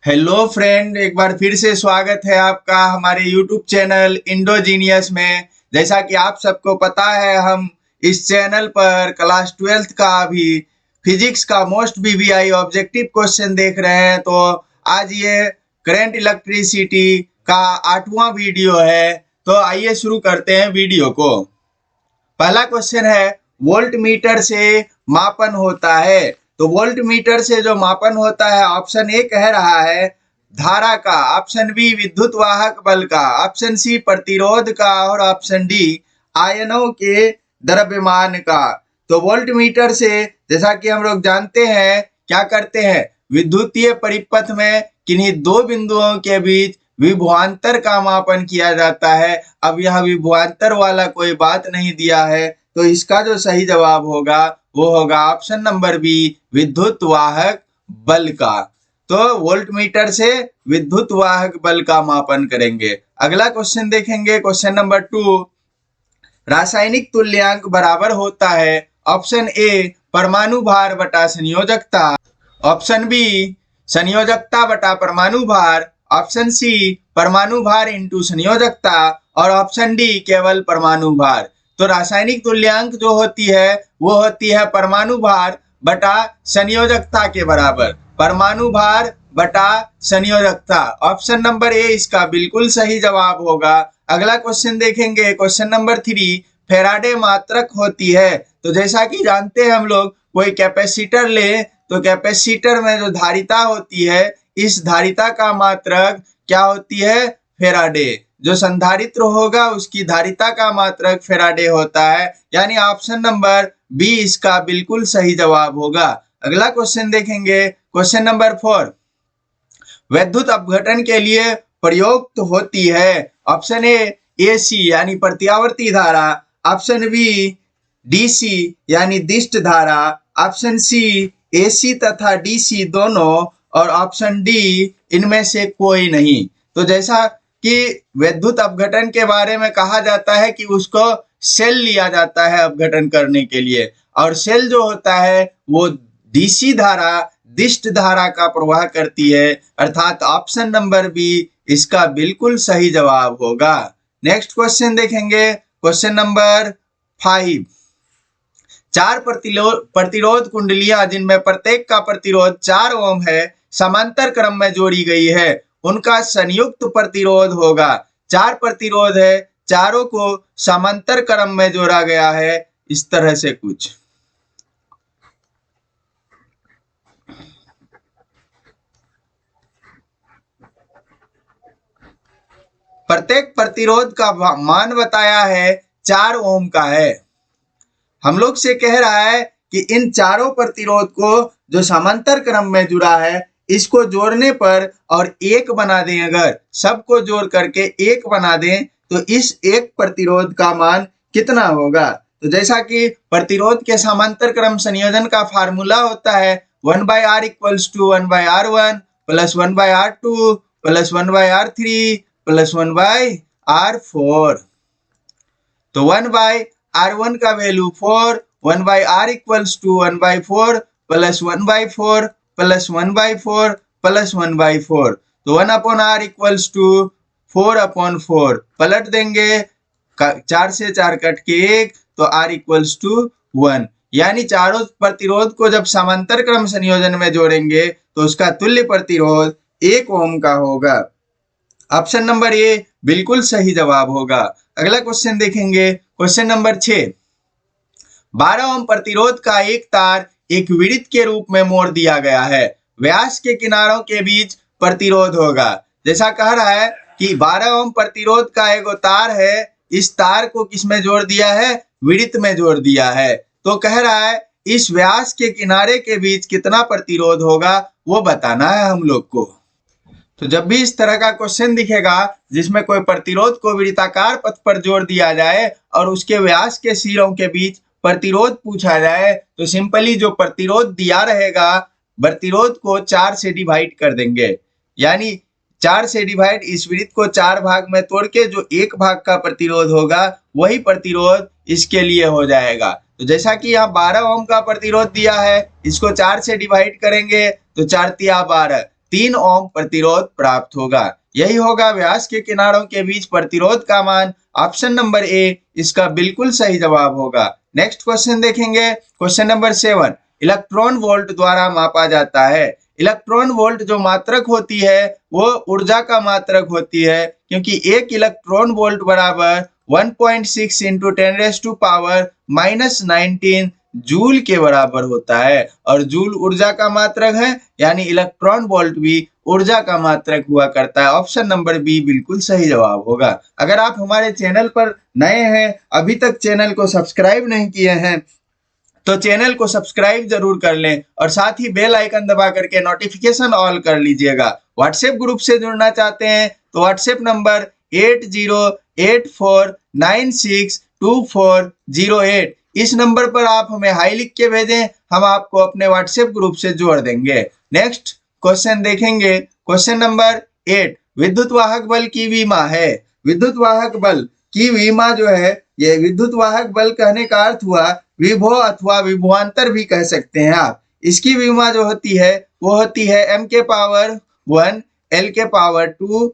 Hello friend, एक बार फिर से स्वागत है आपका हमारे यूट्यूब चैनल इंडोजीनियस में। जैसा कि आप सबको पता है, हम इस चैनल पर क्लास 12th का भी फिजिक्स का मोस्ट बीबीआई ऑब्जेक्टिव क्वेश्चन देख रहे हैं। तो आज ये करंट इलेक्ट्रिसिटी का 8वां वीडियो है। तो आइए शुरू करते हैं वीडियो को। पहला क्वेश्चन है, वोल्ट मीटर से मापन होता है। तो वोल्ट मीटर से जो मापन होता है, ऑप्शन ए कह रहा है धारा का, ऑप्शन बी विद्युत वाहक बल का, ऑप्शन सी प्रतिरोध का और ऑप्शन डी आयनों के द्रव्यमान का। तो वोल्ट मीटर से, जैसा कि हम लोग जानते हैं, क्या करते हैं, विद्युतीय परिपथ में किन्हीं दो बिंदुओं के बीच विभवांतर का मापन किया जाता है। अब यह विभवांतर वाला कोई बात नहीं दिया है, तो इसका जो सही जवाब होगा वो होगा ऑप्शन नंबर बी, विद्युत वाहक बल का। तो वोल्ट मीटर से विद्युत वाहक बल का मापन करेंगे। अगला क्वेश्चन देखेंगे, क्वेश्चन नंबर 2, रासायनिक तुल्यांक बराबर होता है। ऑप्शन ए परमाणु भार बटा संयोजकता, ऑप्शन बी संयोजकता बटा परमाणु भार, ऑप्शन सी परमाणु भार इंटू संयोजकता और ऑप्शन डी केवल परमाणु भार। तो रासायनिक तुल्यांक जो होती है वो होती है परमाणु भार बटा संयोजकता के बराबर। परमाणु भार बटा संयोजकता, ऑप्शन नंबर ए इसका बिल्कुल सही जवाब होगा। अगला क्वेश्चन देखेंगे, क्वेश्चन नंबर 3, फैराडे मात्रक होती है। तो जैसा कि जानते हैं हम लोग, कोई कैपेसिटर ले तो कैपेसिटर में जो धारिता होती है, इस धारिता का मात्रक क्या होती है, फैराडे। जो संधारित्र होगा उसकी धारिता का मात्रक फैराडे होता है, यानी ऑप्शन नंबर बी इसका बिल्कुल सही जवाब होगा। अगला क्वेश्चन देखेंगे, क्वेश्चन नंबर 4, विद्युत अपघटन के लिए प्रयुक्त होती है। ऑप्शन ए एसी यानी प्रत्यावर्ती धारा, ऑप्शन बी डीसी यानी दिष्ट धारा, ऑप्शन सी एसी तथा डीसी दोनों और ऑप्शन डी इनमें से कोई नहीं। तो जैसा कि विद्युत अपघटन के बारे में कहा जाता है कि उसको सेल लिया जाता है अपघटन करने के लिए, और सेल जो होता है वो डीसी धारा, दिष्ट धारा का प्रवाह करती है, अर्थात ऑप्शन नंबर बी इसका बिल्कुल सही जवाब होगा। नेक्स्ट क्वेश्चन देखेंगे, क्वेश्चन नंबर 5, 4 प्रतिरोध कुंडलियां जिनमें प्रत्येक का प्रतिरोध 4 ओम है, समांतर क्रम में जोड़ी गई है, उनका संयुक्त प्रतिरोध होगा। 4 प्रतिरोध है, चारों को समांतर क्रम में जोड़ा गया है, इस तरह से कुछ। प्रत्येक प्रतिरोध का मान बताया है 4 ओम का है। हम लोग से कह रहा है कि इन चारों प्रतिरोध को जो समांतर क्रम में जुड़ा है, इसको जोड़ने पर और एक बना दें, अगर सबको जोड़ करके एक बना दें तो इस एक प्रतिरोध का मान कितना होगा। तो जैसा कि प्रतिरोध के समांतर क्रम संयोजन का फार्मूला होता है 1/r equals to 1/r1 plus 1/r2 plus 1/r3 plus 1/r4। तो 1/r1 का value 4, 1/r equals to 1/4 plus 1/4 plus 1/4 plus 1/4। तो 1/r इक्वल्स टू 4/4, पलट देंगे, 4 से 4 कट के 1, तो r इक्वल्स टू 1। यानी चारों प्रतिरोध को जब समांतर क्रम संयोजन में जोड़ेंगे तो उसका तुल्य प्रतिरोध 1 ओम का होगा। ऑप्शन नंबर ए बिल्कुल सही जवाब होगा। अगला क्वेश्चन देखेंगे, क्वेश्चन नंबर 6, 12 ओम प्रतिरोध का एक तार एक वृत्त के रूप में मोड़ दिया गया है, व्यास के किनारों के बीच प्रतिरोध होगा। जैसा कह रहा है कि 12 ओम प्रतिरोध का एक तार है, इस तार को किसमें जोड़ दिया है, वृत्त में जोड़ दिया है। तो कह रहा है इस व्यास के किनारे के बीच कितना प्रतिरोध होगा वो बताना है हम लोग को। तो जब भी इस तरह का क्वेश्चन दिखेगा जिसमें कोई प्रतिरोध को वृत्ताकार पथ पर जोड़ दिया जाए और उसके व्यास के सिरों के बीच प्रतिरोध पूछा जाए, तो सिंपली जो प्रतिरोध दिया रहेगा, प्रतिरोध को 4 से डिवाइड कर देंगे, यानी 4 से डिवाइड, इस वृत्त को 4 भाग में तोड़ के जो एक भाग का प्रतिरोध होगा वही प्रतिरोध इसके लिए हो जाएगा। तो जैसा कि यहाँ 12 ओम का प्रतिरोध दिया है, इसको 4 से डिवाइड करेंगे तो 4 तिया 12, 3 ओम प्रतिरोध प्राप्त होगा। यही होगा व्यास के किनारों के बीच प्रतिरोध का मान। ऑप्शन नंबर ए इसका बिल्कुल सही जवाब होगा। नेक्स्ट क्वेश्चन देखेंगे, क्वेश्चन नंबर 7 इलेक्ट्रॉन वोल्ट द्वारा मापा जाता है। इलेक्ट्रॉन वोल्ट जो मात्रक होती है वो ऊर्जा का मात्रक होती है, क्योंकि एक इलेक्ट्रॉन वोल्ट बराबर 1.6 इंटू 10⁻⁻19 जूल के बराबर होता है और जूल ऊर्जा का मात्रक है, यानी इलेक्ट्रॉन वोल्ट भी ऊर्जा का मात्रक हुआ करता है। ऑप्शन नंबर बी बिल्कुल सही जवाब होगा। अगर आप हमारे चैनल पर नए हैं, अभी तक चैनल को सब्सक्राइब नहीं किए हैं, तो चैनल को सब्सक्राइब जरूर कर लें और साथ ही बेल आइकन दबा करके नोटिफिकेशन ऑल कर लीजिएगा। व्हाट्सएप ग्रुप से जुड़ना चाहते हैं तो व्हाट्सएप नंबर 8084962408 इस नंबर पर आप हमें हाई लिख के भेजें, हम आपको अपने व्हाट्सएप ग्रुप से जोड़ देंगे। नेक्स्ट क्वेश्चन देखेंगे, क्वेश्चन नंबर 8 विद्युत वाहक बल की विमा है। विद्युत वाहक बल की विमा जो है, ये विद्युत वाहक बल कहने का अर्थ हुआ विभव अथवा विभवांतर भी कह सकते हैं आप। इसकी विमा जो होती है वो होती है m के पावर 1, l के पावर 2,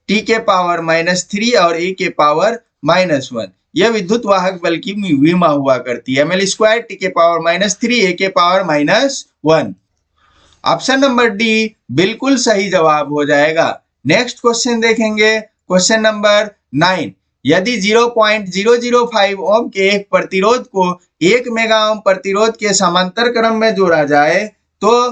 t के पावर -3 और a के पावर -1। यह विद्युत वाहक बल की विमा हुआ करती है। ml² t के पावर -3 a के पावर -1। ऑप्शन नंबर डी बिल्कुल सही जवाब हो जाएगा। नेक्स्ट क्वेश्चन देखेंगे, क्वेश्चन नंबर 9 यदि 0.005 ओम के एक प्रतिरोध को 1 मेगा ओम प्रतिरोध के समांतर क्रम में जोड़ा जाए तो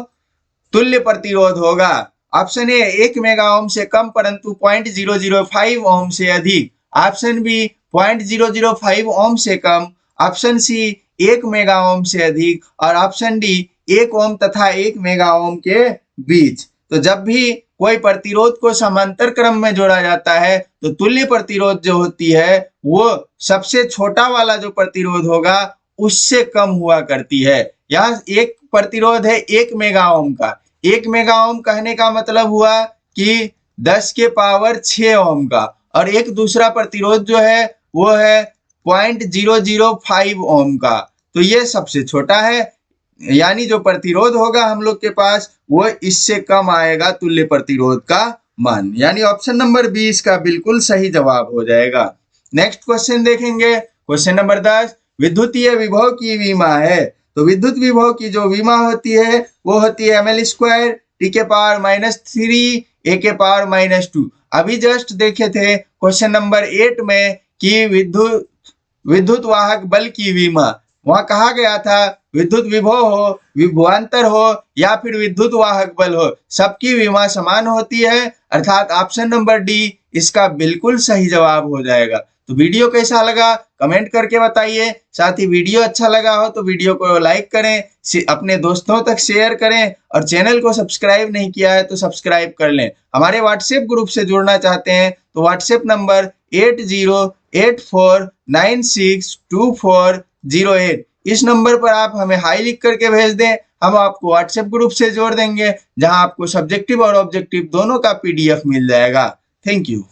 तुल्य प्रतिरोध होगा। ऑप्शन ए 1 मेगा ओम से कम परंतु 0.005 ओम से अधिक। ऑप्शन बी 0.005 ओम से कम। ऑप्शन सी 1 मेगा ओम से अधिक और ऑप्शन डी 1 ओम तथा 1 मेगा ओम के बीच। तो जब भी कोई प्रतिरोध को समांतर क्रम में जोड़ा जाता है तो तुल्य प्रतिरोध जो होती है वो सबसे छोटा वाला जो प्रतिरोध होगा उससे कम हुआ करती है। यहाँ एक प्रतिरोध है 1 मेगा ओम का। 1 मेगा ओम कहने का मतलब हुआ कि 10 के पावर 6 ओम का, और एक दूसरा प्रतिरोध जो है वो है 0.005 ओम का। तो ये सबसे छोटा है, यानी जो प्रतिरोध होगा हम लोग के पास वो इससे कम आएगा तुल्य प्रतिरोध का मान, यानी ऑप्शन नंबर 20 का बिल्कुल सही जवाब हो जाएगा। नेक्स्ट क्वेश्चन देखेंगे, क्वेश्चन नंबर 10 विद्युतीय विभव की विमा है। तो विद्युत विभव की जो विमा होती है वो होती है ml² t के पावर -3 a के पावर -2। अभी जस्ट देखे थे क्वेश्चन नंबर 8 में कि विद्युत वाहक बल की विमा, वहां कहा गया था विद्युत विभव हो, विभवांतर हो या फिर विद्युत वाहक बल हो, सबकी विमा समान होती है, अर्थात ऑप्शन नंबर डी इसका बिल्कुल सही जवाब हो जाएगा। तो वीडियो कैसा लगा कमेंट करके बताइए। साथ ही वीडियो अच्छा लगा हो तो वीडियो को लाइक करें, अपने दोस्तों तक शेयर करें और चैनल को सब्सक्राइब नहीं किया है तो सब्सक्राइब कर लें। हमारे व्हाट्सएप ग्रुप से जुड़ना चाहते हैं तो व्हाट्सएप नंबर 8084962408 इस नंबर पर आप हमें हाई लिख करके भेज दें, हम आपको व्हाट्सएप ग्रुप से जोड़ देंगे जहां आपको सब्जेक्टिव और ऑब्जेक्टिव दोनों का PDF मिल जाएगा। Thank you.